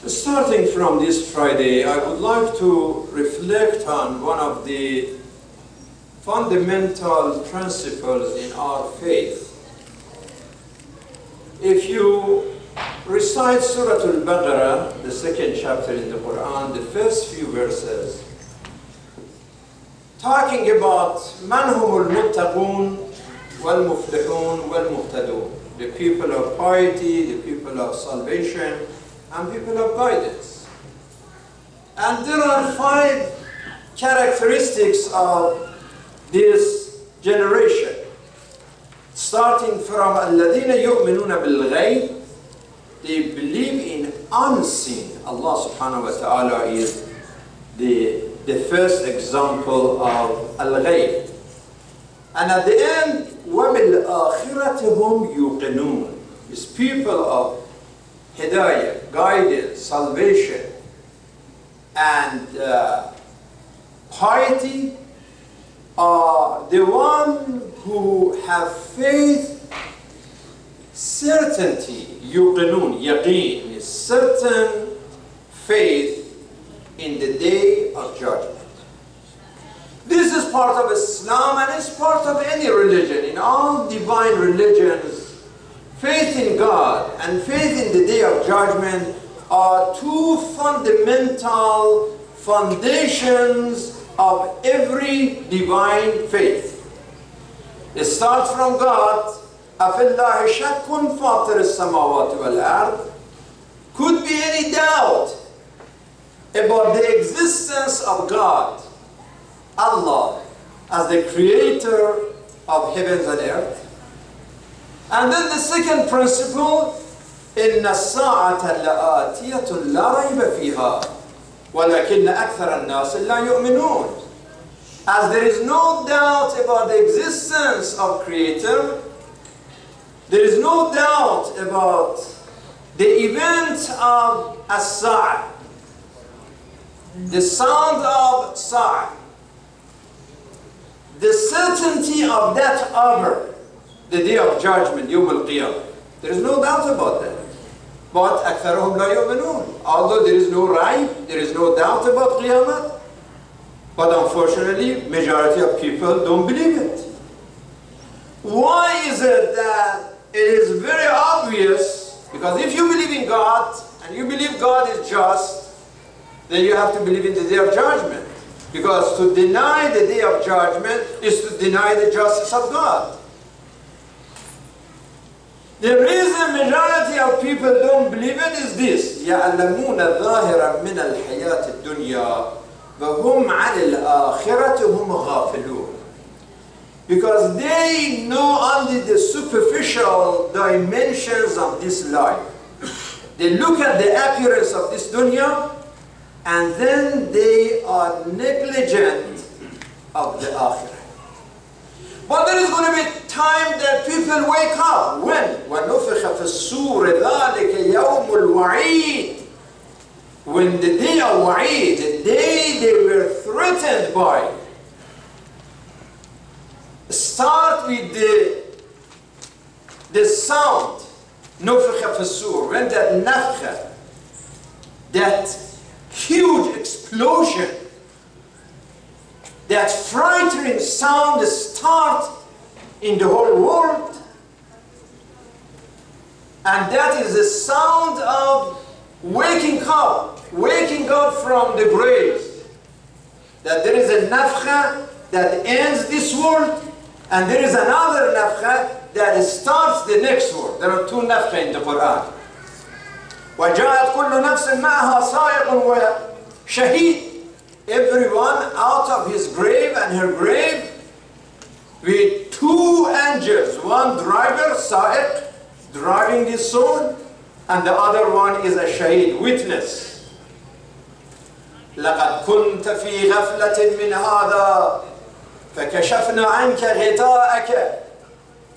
Starting from this Friday, I would like to reflect on one of the fundamental principles in our faith. If you recite Surah Al-Baqarah, the second chapter in the Quran, the first few verses, talking about man humul muttaqun wal muflihun wal muhtadun, the people of piety, the people of salvation, and people of guidance. And there are 5 characteristics of this generation, starting from الَّذِينَ يُؤْمِنُونَ بِالْغَيْبِ, they believe in unseen. Allah subhanahu wa ta'ala is the first example of al-ghayb. And at the end, وَبِالْآخِرَةِ هُمْ يُوقِنُونَ, is people of hidayah, guidance, salvation, and piety are the one who have faith, certainty, yuqinun, yaqeen, is certain faith in the day of judgment. This is part of Islam and it's part of any religion. In all divine religions, faith in God and faith in the day of judgment are 2 fundamental foundations of every divine faith. It starts from God. أَفِ اللَّهِ شَكٌّ فَاطِرِ السَّمَاوَاتِ وَالْأَرْضِ. Could be any doubt about the existence of God, Allah, as the creator of heavens and earth. And then the second principle, إِنَّ السَّاعَةَ لَآتِيَةٌ لَا رَيْبَ فِيهَا وَلَكِنَّ أَكْثَرَ النَّاسِ لَا يُؤْمِنُونَ. As there is no doubt about the existence of Creator, there is no doubt about the event of as-sa'ah, the sound of sa'ah, the certainty of that hour, the day of judgment, Yawm al-Qiyamah. There is no doubt about that. But أَكْثَرُهُمْ لَا يُؤْمِنُونَ. Although there is no right, there is no doubt about Qiyamah, but unfortunately, majority of people don't believe it. Why is it that it is very obvious? Because if you believe in God, and you believe God is just, then you have to believe in the day of judgment. Because to deny the day of judgment is to deny the justice of God. The reason majority of people don't believe it is this: يَعْلَمُونَ ظَاهِرًا مِنَ الْحَيَاةِ الدُّنْيَا وَهُمْ عَنِ الْآخِرَةِ هُمْ غَافِلُونَ. Because they know only the superficial dimensions of this life. They look at the appearance of this dunya, and then they are negligent of the akhirah. But there is going to be time that people wake up. When? وَنُفِخَ فِي الصُّورِ ذَلِكَ يَوْمُ الْوَعِيدِ. When the day of wa'id, the day they were threatened by. Start with the sound. نُفِخَ فِي الصُّورِ. When that nafkha, that huge explosion, that frightening sound start in the whole world. And that is the sound of waking up from the graves. That there is a nafkha that ends this world, and there is another nafkha that starts the next world. There are 2 nafkha in the Quran. وَجَاءَتْ كُلُّ نَفْسٍ مَعَهَا سَائِقٌ وَشَهِيدٌ. Everyone out of his grave and her grave with 2 angels, one driver, sa'iq, driving this soul, and the other one is a shaheed, witness. لَقَدْ كُنْتَ فِي غَفْلَةٍ مِّنْ هَذَا فَكَشَفْنَا عَنْكَ غِطَاءَكَ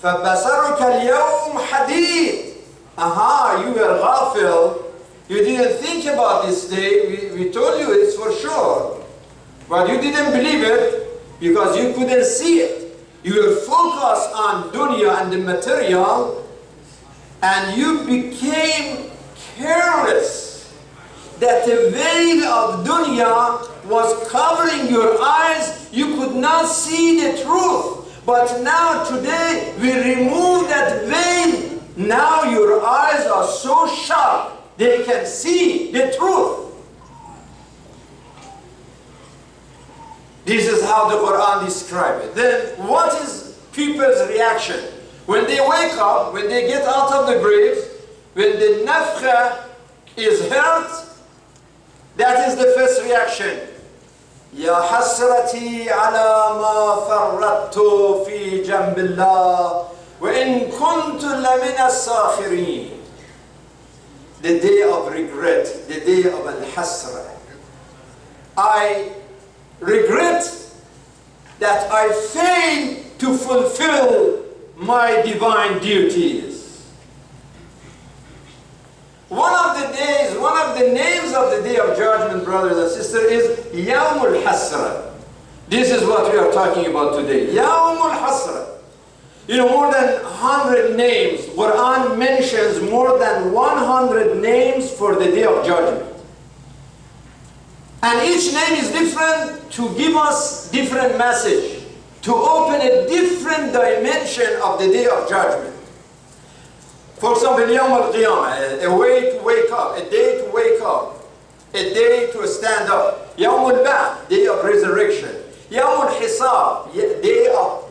فَبَصَرُكَ الْيَوْمَ حَدِيدٌ. Aha, you were ghafil. You didn't think about this day. We told you it's for sure. But you didn't believe it because you couldn't see it. You were focused on dunya and the material, and you became careless. that the veil of dunya was covering your eyes, you could not see the truth. But now today we remove that veil. Now your eyes are so sharp, they can see the truth. This is how the Quran describes it. Then what is people's reaction? When they wake up, when they get out of the graves, when the nafkha is heard, that is the first reaction. يا حسرتي على ما فرطت في جنب الله وإن كنت لمن الساخرين. The day of regret, the day of al-hasra. I regret that I failed to fulfill my divine duties. One of the names of the day of judgment, brothers and sisters, is Yawmul Hasra. This is what we are talking about today. Yawmul Hasra. You know, more than 100 names. Quran mentions more than 100 names for the day of judgment. And each name is different to give us different message, to open a different dimension of the day of judgment. For example, Yawm al-Qiyamah, a way to wake up, a day to wake up, a day to stand up. Yawm al-Ba'th, day of resurrection. Yawm al-Hisab, day of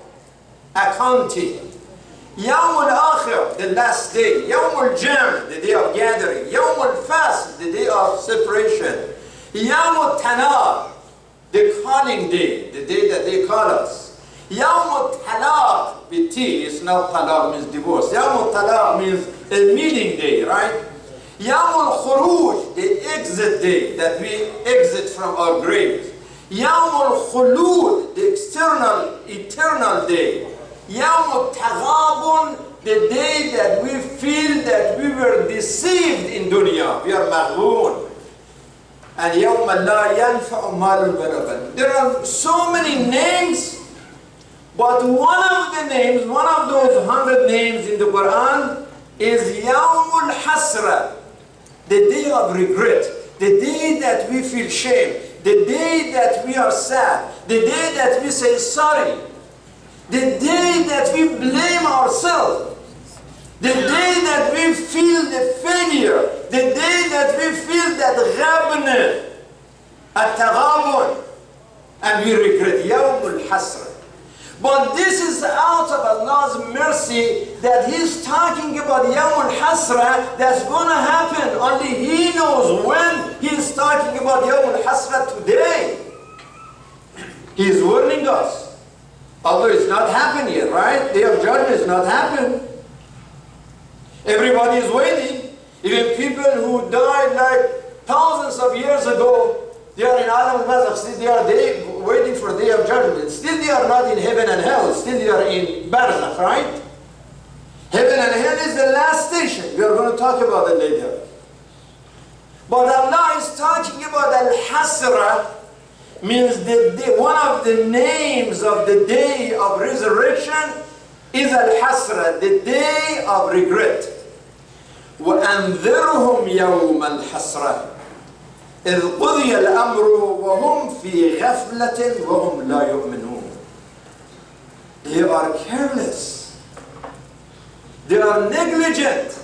accounting. Yawm al-Akhir, the last day. Yawm al-Jam, the day of gathering. Yawm al-Fasl, the day of separation. Yawm al-Tanar, the calling day, the day that they call us. Yawm al-Talaq, with T, it's not talaq means divorce. Yawm al-Talaq means a meeting day, right? Yawm al-Khuruj, the exit day, that we exit from our graves. Yawm al-Khulud, the eternal day. Yawm al-Taghabun, the day that we feel that we were deceived in dunya. We are maghboon. And Yawm la yanfa'u malun wala banun. There are so many names. But one of the names, one of those 100 names in the Quran is Yawmul Hasra, the day of regret, the day that we feel shame, the day that we are sad, the day that we say sorry, the day that we blame ourselves, the day that we feel the failure, the day that we feel that ghabna, at-taghabun, and we regret Yawmul Hasra. But this is out of Allah's mercy that He's talking about Yawmul Hasra that's going to happen. Only He knows when He's talking about Yawmul Hasra today. He's warning us. Although it's not happened yet, right? Day of Judgment is not happened. Everybody is waiting. Even people who died like thousands of years ago, they are in Alam al-Barzakh, still they are waiting for the day of judgment. Still they are not in heaven and hell, still they are in Barzakh, right? Heaven and hell is the last station. We are going to talk about it later. But Allah is talking about Al-Hasra, means one of the names of the day of resurrection is Al-Hasra, the day of regret. وَأَنذِرْهُمْ يَوْمَ الْحَسْرَةِ إِذْ قُضِيَ الْأَمْرُ وَهُمْ فِي غَفْلَةٍ وَهُمْ لَا يُؤْمِنُونَ. They are careless. They are negligent.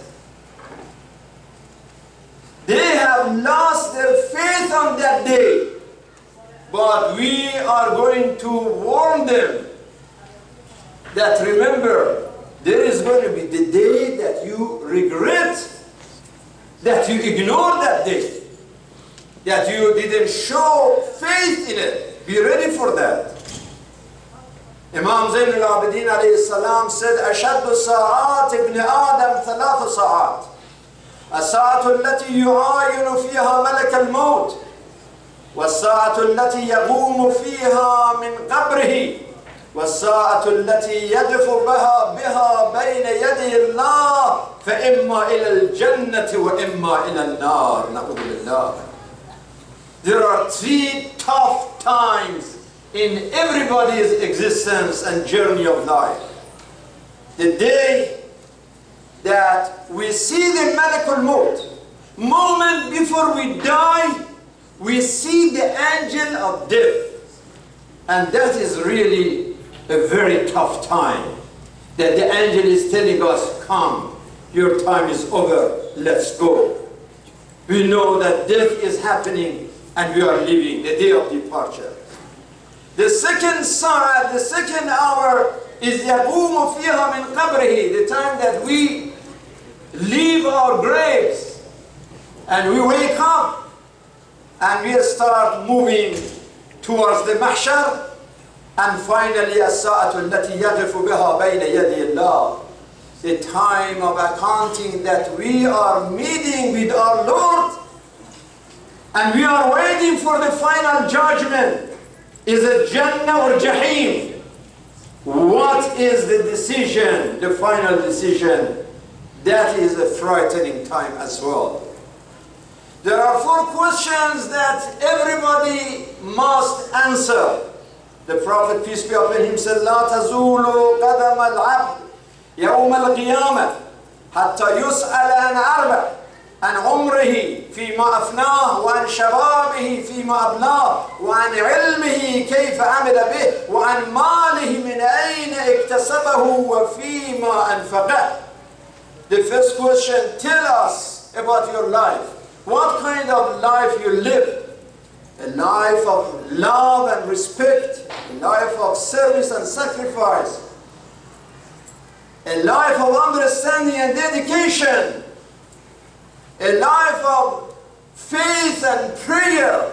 They have lost their faith on that day. But we are going to warn them that remember, there is going to be the day that you regret, that you ignore that day, that you didn't show faith in it. Be ready for that. Imam Zayn al-Abidin alayhi salam said, أشد ساعات ابن آدم 3 ساعات. الساعة التي يعاين فيها ملك الموت، والساعة التي يقوم فيها من قبره، والساعة التي يدف بها بين يدي الله فإما إلى الجنة وإما إلى النار. نعوذ بالله. There are 3 tough times in everybody's existence and journey of life. The day that we see the Malakul Maut, moment before we die, we see the angel of death. And that is really a very tough time. That the angel is telling us, come, your time is over, let's go. We know that death is happening and we are living the day of departure. The second sa'a, the second hour is يَقُومُ فِيهَا مِنْ قَبْرِهِ, the time that we leave our graves and we wake up and we start moving towards the mahshar, and finally الساعة التي يقف بها بين يدي الله, the time of accounting that we are meeting with our Lord and we are waiting for the final judgment. Is it Jannah or Jahim? What is the decision, the final decision? That is a frightening time as well. There are 4 questions that everybody must answer. The Prophet, peace be upon him, said, لا تزول قدم العبد يوم القيامة حتى يسأل عن 4: عن عمره فيما أفناه، وعن شبابه فيما أبلاه، وعن علمه كيف عمل به، وعن ماله من أين اكتسبه وفيما أنفقه. The first question, tell us about your life. What kind of life you lived? A life of love and respect, a life of service and sacrifice, a life of understanding and dedication, a life of faith and prayer,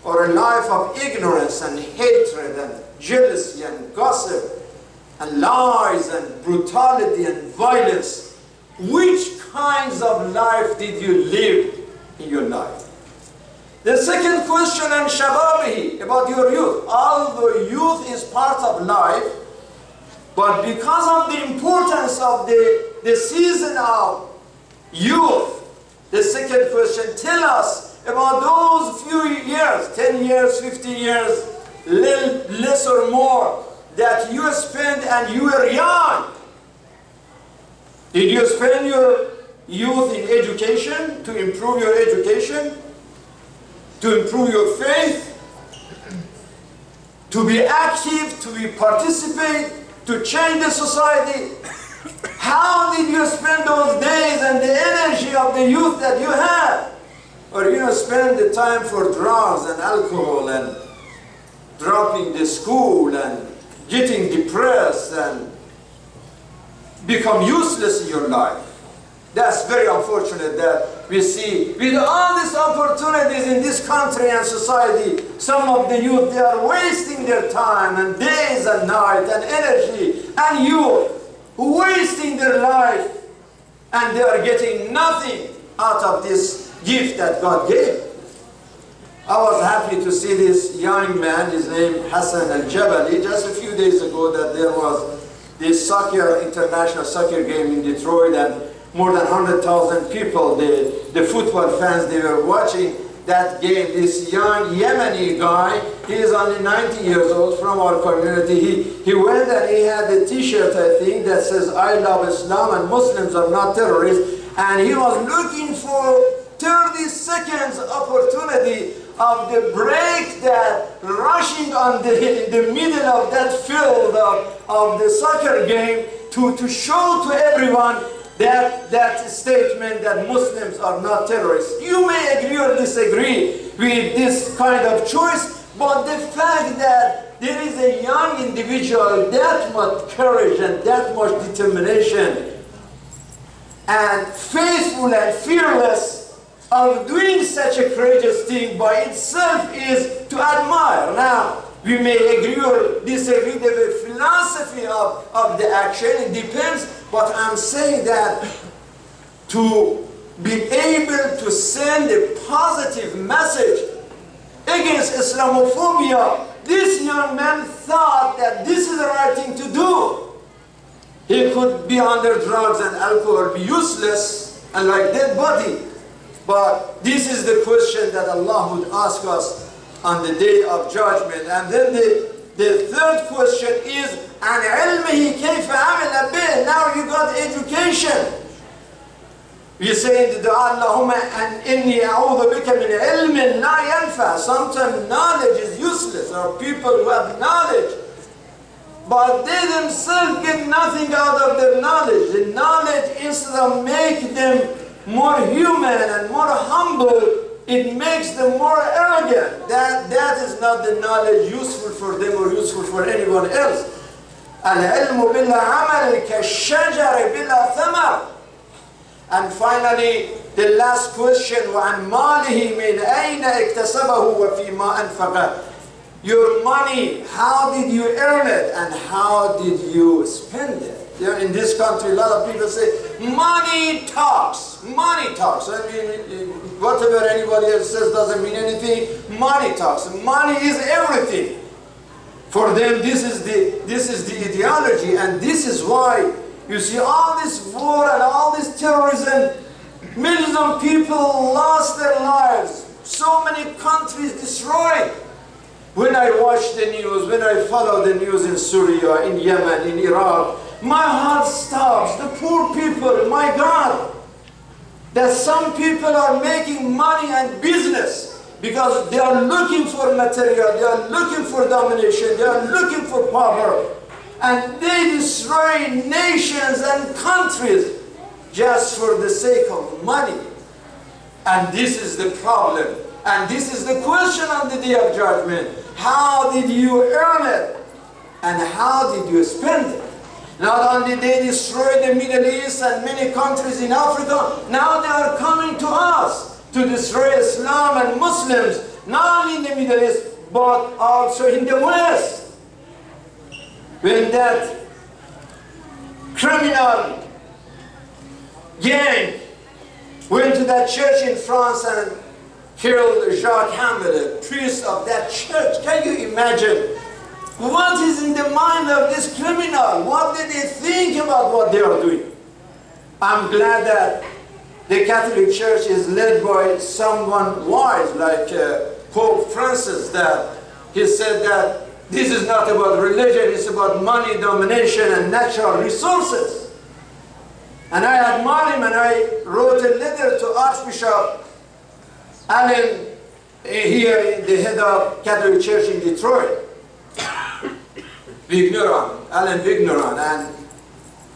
or a life of ignorance and hatred and jealousy and gossip and lies and brutality and violence. Which kinds of life did you live in your life? The second question, on shababihi, about your youth. Although youth is part of life, but because of the importance of the season of youth, the second question, tell us about those few years, 10 years, 15 years, little less or more, that you spent and you were young. Did you spend your youth in education, to improve your education, to improve your faith, to be active, to be participate, to change the society? How did you spend those days and the energy of the youth that you had? Or you spend the time for drugs and alcohol and dropping the school and getting depressed and become useless in your life? That's very unfortunate that we see with all these opportunities in this country and society, some of the youth, they are wasting their time and days and night and energy and youth, wasting their life, and they are getting nothing out of this gift that God gave. I was happy to see this young man, his name Hassan al-Jabali, just a few days ago that there was this international soccer game in Detroit, and more than 100,000 people, the football fans, they were watching that game. This young Yemeni guy, he is only 19 years old, from our community. He went and he had a t-shirt, I think, that says, I love Islam and Muslims are not terrorists. And he was looking for 30 seconds opportunity of the break, that rushing on in the middle of that field of the soccer game to show to everyone that statement that Muslims are not terrorists. You may agree or disagree with this kind of choice, but the fact that there is a young individual, that much courage and that much determination and faithful and fearless of doing such a courageous thing by itself is to admire. Now, we may agree or disagree with the philosophy of the action, it depends, but I'm saying that to be able to send a positive message against Islamophobia, this young man thought that this is the right thing to do. He could be under drugs and alcohol, be useless and like dead body. But this is the question that Allah would ask us on the day of judgment. And then the third question is, عن علمه كيف عمل به. Now you got education. You say in the dua, Allahumma an inni a'udhu bika min ilmin la yanfa. Sometimes knowledge is useless. There are people who have knowledge, but they themselves get nothing out of their knowledge. The knowledge, instead of making them more human and more humble, it makes them more arrogant. That is not the knowledge useful for them or useful for anyone else. Al-ilmu bila amal ka-shajar bila thamar. And finally, the last question, وَعَنْ مَالِهِ مِنْ أَيْنَ اكْتَسَبَهُ وَفِي مَا أَنْفَقَهُ. Your money, how did you earn it and how did you spend it? You know, in this country, a lot of people say, money talks, money talks. I mean, whatever anybody else says doesn't mean anything. Money talks. Money is everything. For them, this is the ideology, and this is why you see all this war and all this terrorism. Millions of people lost their lives. So many countries destroyed. When I watch the news, when I follow the news in Syria, in Yemen, in Iraq, my heart stops. The poor people, my God, that some people are making money and business because they are looking for material, they are looking for domination, they are looking for power, and they destroy nations and countries just for the sake of money. And this is the problem, and this is the question on the Day of Judgment. How did you earn it? And how did you spend it? Not only they destroyed the Middle East and many countries in Africa, now they are coming to us to destroy Islam and Muslims, not only in the Middle East, but also in the West. When that criminal gang went to that church in France and killed Jacques Hamel, a priest of that church, can you imagine? What is in the mind of this criminal? What did they think about what they are doing? I'm glad that the Catholic Church is led by someone wise like Pope Francis, that he said that this is not about religion, it's about money, domination, and natural resources. And I admire him, and I wrote a letter to Archbishop Allen, here, the head of Catholic Church in Detroit, Alan Vigneron, and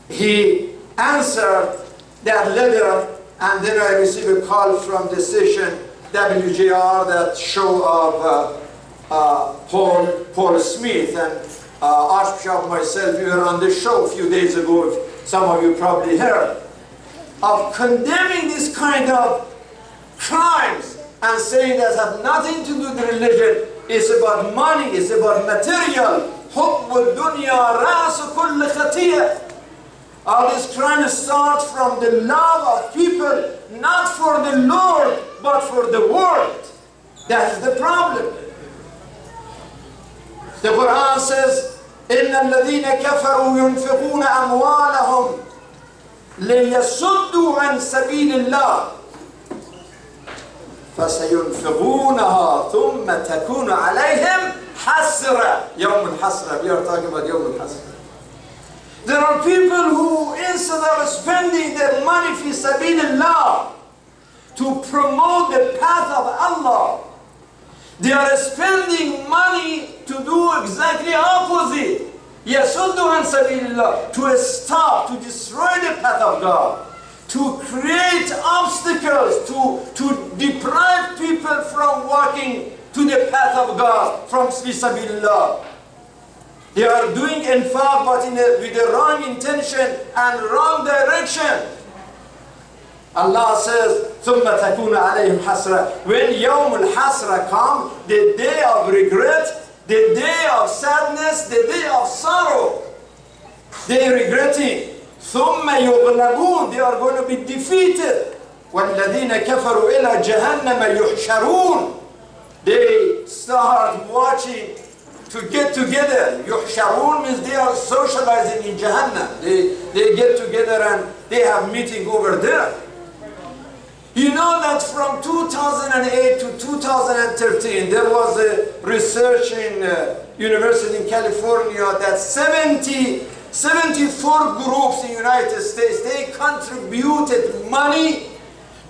he answered that letter, and then I received a call from the station WJR, that show of Paul Smith, and Archbishop and myself, we were on the show a few days ago, some of you probably heard, of condemning this kind of crimes and saying that have nothing to do with religion. It's about money, it's about material. حُبُّ الدُّنْيَا رَأْسُ كُلِّ خَطِيئَةٍ. All this crime starts from the love of people, not for the Lord, but for the world. That's the problem. The Quran says, إِنَّ الَّذِينَ كَفَرُوا يُنْفِقُونَ أَمْوَالَهُمْ لِيَصُدُّوا عَنْ سَبِيلِ اللَّهِ فَسَيُنْفِقُونَهَا ثُمَّ تَكُونُ عَلَيْهِمْ حَسْرَةً. يوم الحسرة. We are talking about يوم الحسرة. There are people who, instead of spending their money fi sabilillah to promote the path of Allah, they are spending money to do exactly opposite. يَسُدُّ عَنْ سَبِيلِ اللَّهِ, to stop, to destroy the path of God, to create obstacles, to deprive people from walking to the path of God, from fi sabilillah. They are doing infaq, but with the wrong intention and wrong direction. Allah says, ثُمَّ تَكُونَ عَلَيْهِمْ حَسْرَةً. When يَوْمُ الْحَسْرَةِ comes, the day of regret, the day of sadness, the day of sorrow, they are regretting. ثُمَّ يُغْلَبُونَ. They are going to be defeated. وَالَّذِينَ كَفَرُوا إِلَى جَهَنَّمَ يُحْشَرُونَ. They start watching to get together. Yuhsharun means they are socializing in Jahannam. They get together and they have meeting over there. You know that from 2008 to 2013, there was a research in University in California that 74 groups in the United States, they contributed money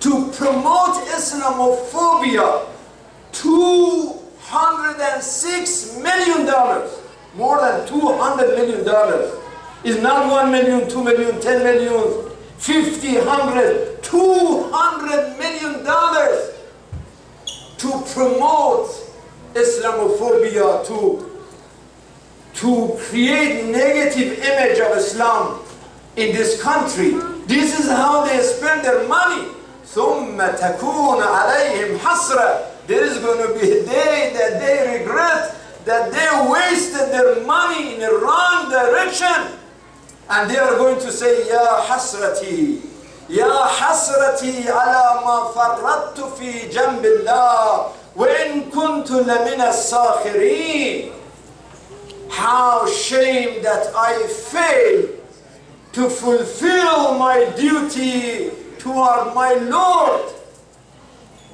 to promote Islamophobia. $206 million, more than $200 million. It's not 1 million, 2 million, 10 million, 50, 100, $200 million to promote Islamophobia, to create negative image of Islam in this country. This is how they spend their money. ثُمَّ تَكُونَ عَلَيْهِمْ حَسْرًا. There is going to be a day that they regret that they wasted their money in the wrong direction. And they are going to say, Ya hasrati, Ya hasrati ala ma farrattu fi jambillah, wa in kuntu lamina as-sakhirin. How shame that I failed to fulfill my duty toward my Lord.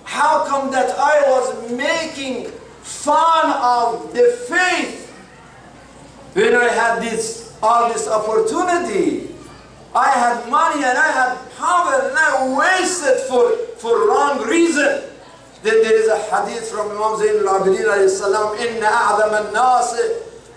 How come that I was making fun of the faith when I had all this opportunity? I had money and I had power and I wasted for wrong reason. Then there is a hadith from Imam Zayn al-Abidin alayhi salam, Inna a'adham al-nas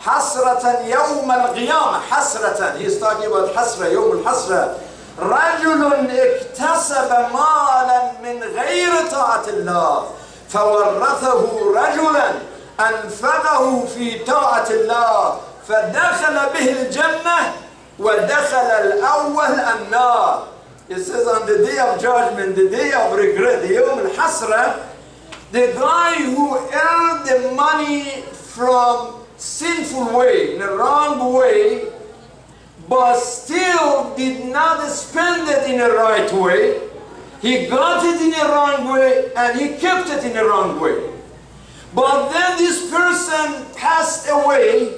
hasratan yawm al-qiyamah. Hasratan, he is talking about hasra, yawm al-hasra. رجل اكتسب مالا من غير طاعة الله فورثه رجلا أنفقه في طاعة الله فدخل به الجنة ودخل الأول النار. It says on the day of judgment, the day of regret, the يوم الحسرة, the guy who earned the money from sinful way, in a wrong way, but still did not spend it in a right way. He got it in a wrong way and he kept it in a wrong way. But then this person passed away,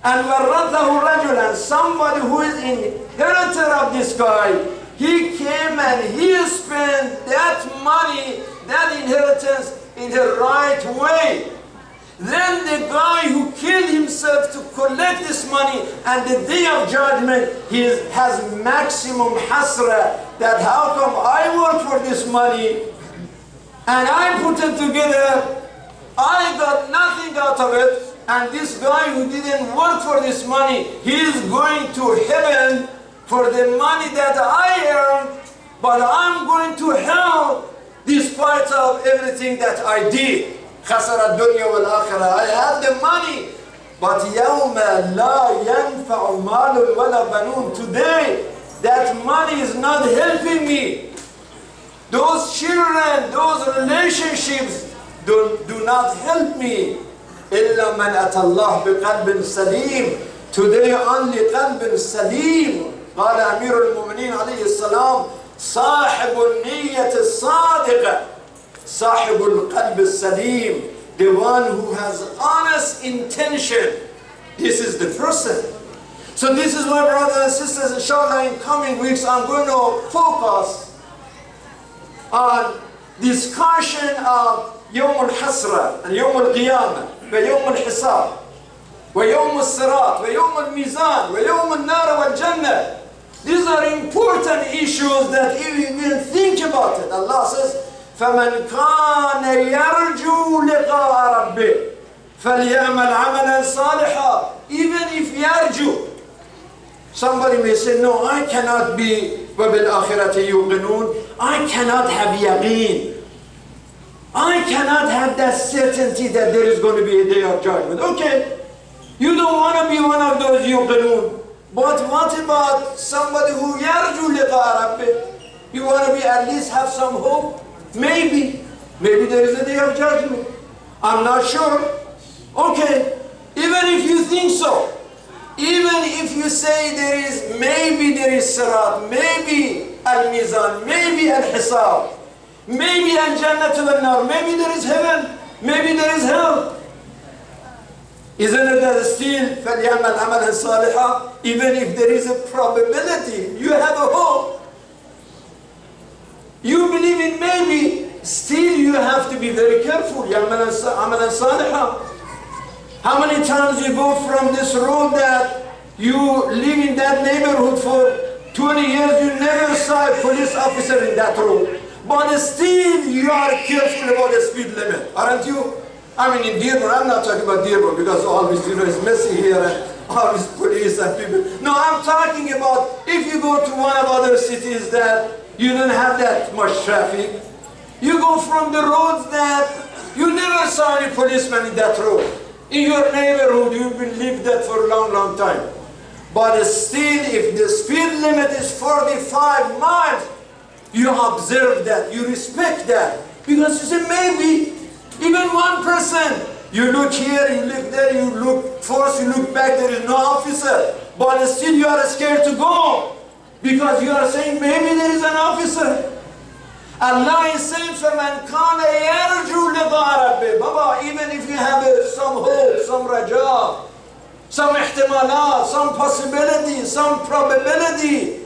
and وَرَّثَهُ رَجُلًا, somebody who is inheritor of this guy, he came and he spent that money, that inheritance, in the right way. Then the guy who killed himself to collect this money, and the day of judgment, he has maximum hasra, that how come I work for this money and I put it together, I got nothing out of it, and this guy who didn't work for this money, he is going to heaven for the money that I earned, but I'm going to hell despite of everything that I did. خسر الدنيا والآخرة. I had the money, but يوم لا ينفع مال ولا بنون. Today, that money is not helping me. Those children, those relationships do not help me. إلا من أتى الله بقلب سليم. Today only قلب سليم. قال أمير المؤمنين عليه السلام صاحب النية الصادقة صاحب القلب السليم, the one who has honest intention. This is the person. So this is why, brothers and sisters, inshallah, in coming weeks I'm going to focus on discussion of يوم الحسرة and يوم القيامة ويوم الحساب ويوم الصراط ويوم الميزان ويوم النار والجنة. These are important issues that if you will think about it, Allah says, فَمَنْ كَانَ يَرْجُو لِقَاءَ رَبِّهِ فَلْيَعْمَلْ عَمَلًا صَالِحًا. Even if يرجو, somebody may say, no, I cannot be وَبِالْآخِرَةِ يُوقِنُونَ. I cannot have yaqeen. I cannot have that certainty that there is going to be a day of judgment. Okay, you don't want to be one of those yuqinun. But what about somebody who yarju liqa rabbih? You want to be at least have some hope? Maybe there is a day of judgment. I'm not sure. Okay, even if you think so, even if you say maybe there is sirat, maybe al-mizan, maybe al-hisab, maybe al-jannah wal-nar, maybe there is heaven, maybe there is hell. Isn't it that still فَلْيَعْمَلْ عَمَلًا صَالِحًا? Even if there is a probability, you have a hope. You believe in maybe, still you have to be very careful. يَعْمَلًا صَالِحًا. How many times you go from this road that you live in that neighborhood for 20 years, you never saw a police officer in that road. but still you are careful about the speed limit, aren't you? I mean, in Dearborn, I'm not talking about Dearborn because always, it's messy here and always police and people. No, I'm talking about if you go to one of other cities that you don't have that much traffic, you go from the roads that you never saw any policeman in that road. In your neighborhood, you've been lived that for a long, long time. But still, if the speed limit is 45 miles, you observe that, you respect that. Because you say, maybe, even 1%. You look here, you look there, you look first, you look back, there is no officer. But still you are scared to go. Because you are saying, maybe there is an officer. Allah is saying, فَمَنْ كَانَ يَرْجُو لِقَاءَ رَبِّهِ. Baba, even if you have some hope, some raja, some ihtimalat, some possibility, some probability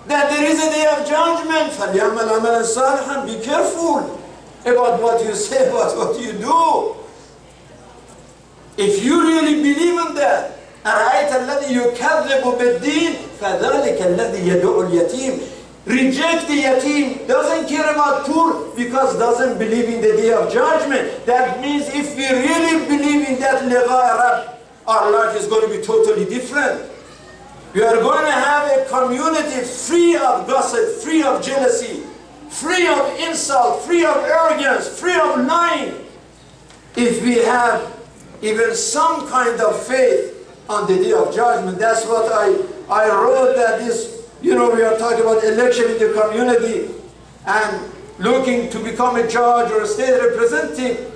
that there is a day of judgment, فَلْيَعْمَلْ عَمَلًا صَالِحًا. Be careful about what you say, about what you do. If you really believe in that, أَرَأَيْتَ الَّذِي يُكَذِّبُ بِالدِّينِ فَذَلِكَ الَّذِي يَدُعُ الْيَتِيمِ. Reject the yatim, doesn't care about poor because doesn't believe in the day of judgment. That means if we really believe in that liqa Rabb, our life is going to be totally different. We are going to have a community free of gossip, free of jealousy, free of insult, free of arrogance, free of lying. If we have even some kind of faith on the day of judgment, that's what I wrote that this. We are talking about election in the community and looking to become a judge or a state representative.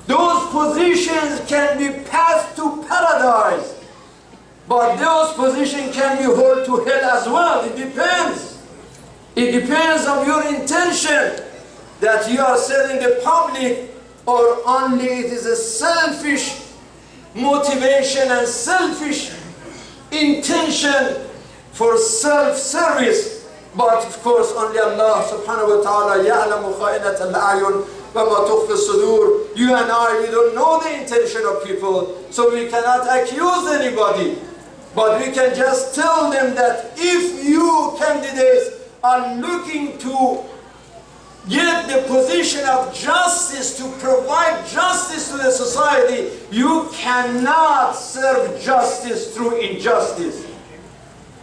Those positions can be passed to paradise, but those positions can be held to hell as well. It depends. It depends on your intention that you are serving the public, or only it is a selfish motivation and selfish intention for self-service. But of course only Allah subhanahu wa ta'ala يَعْلَمُ خَائِنَةَ الْأَعْيُنِ وَمَا تُخْفِي الصُّدُورِ. You and I, we don't know the intention of people, so we cannot accuse anybody. But we can just tell them that if you candidates are looking to get the position of justice, to provide justice to the society, you cannot serve justice through injustice.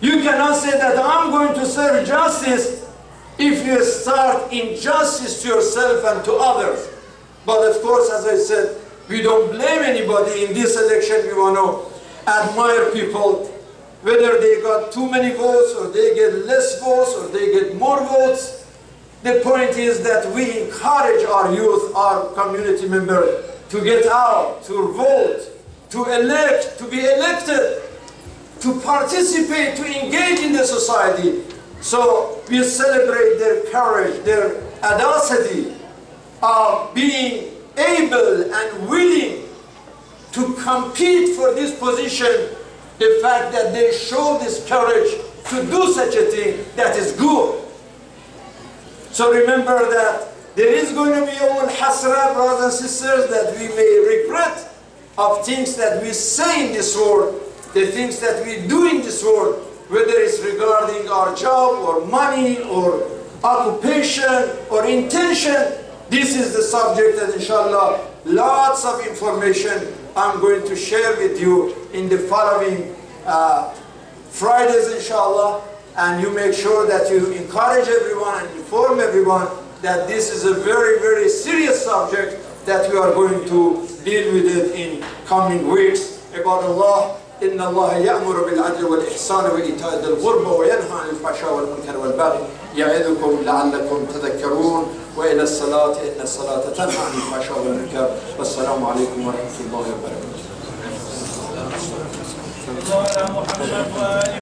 You cannot say that I'm going to serve justice if you start injustice to yourself and to others. But of course, as I said, we don't blame anybody. In this election, we want to admire people, whether they got too many votes or they get less votes or they get more votes. The point is that we encourage our youth, our community members, to get out, to vote, to elect, to be elected, to participate, to engage in the society. So we celebrate their courage, their audacity of being able and willing to compete for this position. The fact that they show this courage to do such a thing, that is good. So remember that there is going to be all hasra, brothers and sisters, that we may regret of things that we say in this world, the things that we do in this world, whether it's regarding our job or money or occupation or intention. This is the subject that inshallah lots of information I'm going to share with you in the following Fridays inshallah, and you make sure that you encourage everyone and inform everyone that this is a very, very serious subject that we are going to deal with it in coming weeks. About Allah, إن الله يأمر بالعدل والإحسان وإيتاء ذي القربى وينهى عن الفحشاء والمنكر والبغي يعظكم لعلكم تذكرون وإلى الصلاة إن الصلاة تنهى عن الفحشاء والمنكر والسلام عليكم ورحمة الله وبركاته.